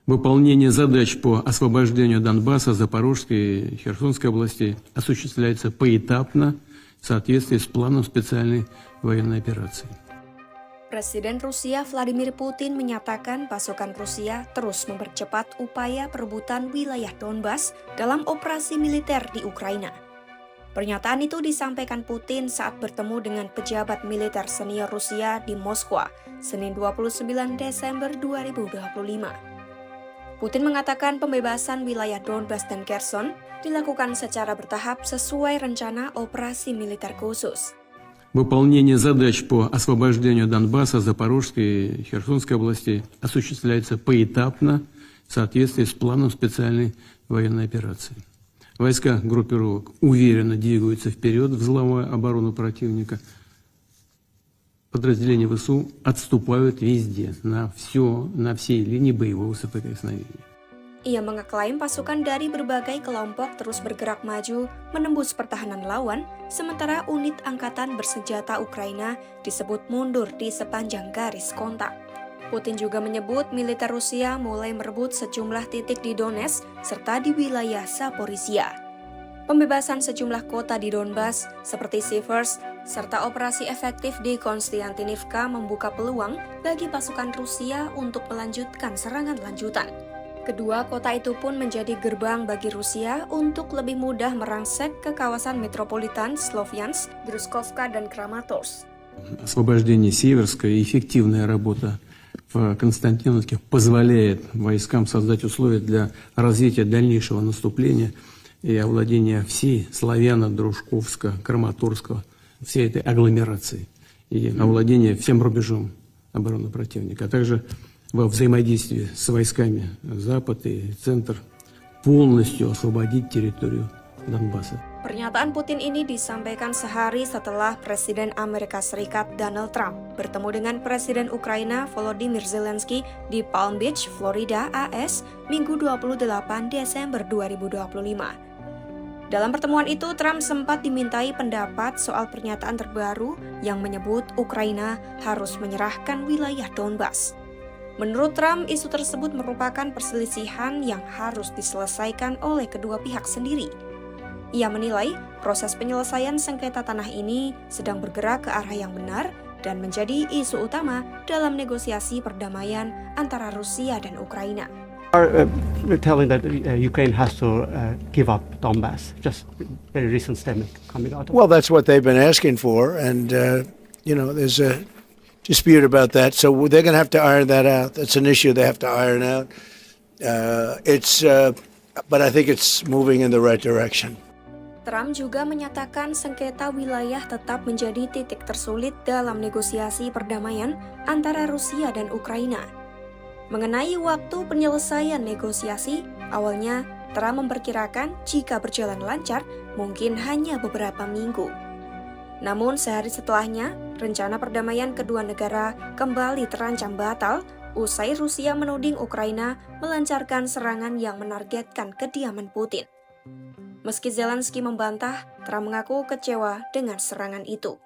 Выполнение задач по освобождению Донбасса, Запорожской и Херсонской областей осуществляется поэтапно в соответствии с планом специальной военной операции. Presiden Rusia Vladimir Putin menyatakan pasukan Rusia terus mempercepat upaya perebutan wilayah Donbas dalam operasi militer di Ukraina. Pernyataan itu disampaikan Putin saat bertemu dengan pejabat militer senior Rusia di Moskwa, Senin 29 Desember 2025. Putin mengatakan pembebasan wilayah Donbas dan Kherson dilakukan secara bertahap sesuai rencana operasi militer khusus. Выполнение задач по освобождению Донбасса, Запорожской и Херсонской областей осуществляется поэтапно в соответствии с планом специальной военной операции. Войска группировок уверенно двигаются вперед, взломая оборону противника. Подразделения ВСУ отступают везде, на всей линии боевого соприкосновения. Ia mengeklaim pasukan dari berbagai kelompok terus bergerak maju menembus pertahanan lawan, sementara unit angkatan bersenjata Ukraina disebut mundur di sepanjang garis kontak. Putin juga menyebut militer Rusia mulai merebut sejumlah titik di Donetsk serta di wilayah Zaporizhia. Pembebasan sejumlah kota di Donbas seperti Siversk serta operasi efektif di Konstantinivka membuka peluang bagi pasukan Rusia untuk melanjutkan serangan lanjutan. Kedua kota itu pun menjadi gerbang bagi Rusia untuk lebih mudah merangsek ke kawasan metropolitan Sloviansk, Druzhkovka, dan Kramatorsk. Освобождение Северска и эффективная работа в Константиновке позволяет войскам создать условия для развития дальнейшего наступления и овладения всей Славяно-Дружковска, Краматорска, всей этой агломерации и овладения всем рубежом обороны противника, а также во взаимодействии с войсками Запад и Центр полностью освободить территорию Донбасса. Pernyataan Putin ini disampaikan sehari setelah Presiden Amerika Serikat Donald Trump bertemu dengan Presiden Ukraina Volodymyr Zelensky di Palm Beach, Florida, AS, Minggu 28 Desember 2025. Dalam pertemuan itu, Trump sempat dimintai pendapat soal pernyataan terbaru yang menyebut Ukraina harus menyerahkan wilayah Donbas. Menurut Trump, isu tersebut merupakan perselisihan yang harus diselesaikan oleh kedua pihak sendiri. Ia menilai proses penyelesaian sengketa tanah ini sedang bergerak ke arah yang benar dan menjadi isu utama dalam negosiasi perdamaian antara Rusia dan Ukraina. Telling that Ukraine has to give up Donbas, just very recent statement coming out. Well, that's what they've been asking for, and there's a dispute about that, so they're going to have to iron that out. That's an issue they have to iron out. But I think it's moving in the right direction. Trump juga menyatakan sengketa wilayah tetap menjadi titik tersulit dalam negosiasi perdamaian antara Rusia dan Ukraina. Mengenai waktu penyelesaian negosiasi, awalnya Trump memperkirakan jika berjalan lancar mungkin hanya beberapa minggu. Namun sehari setelahnya, rencana perdamaian kedua negara kembali terancam batal usai Rusia menuding Ukraina melancarkan serangan yang menargetkan kediaman Putin. Meski Zelensky membantah, Trump mengaku kecewa dengan serangan itu.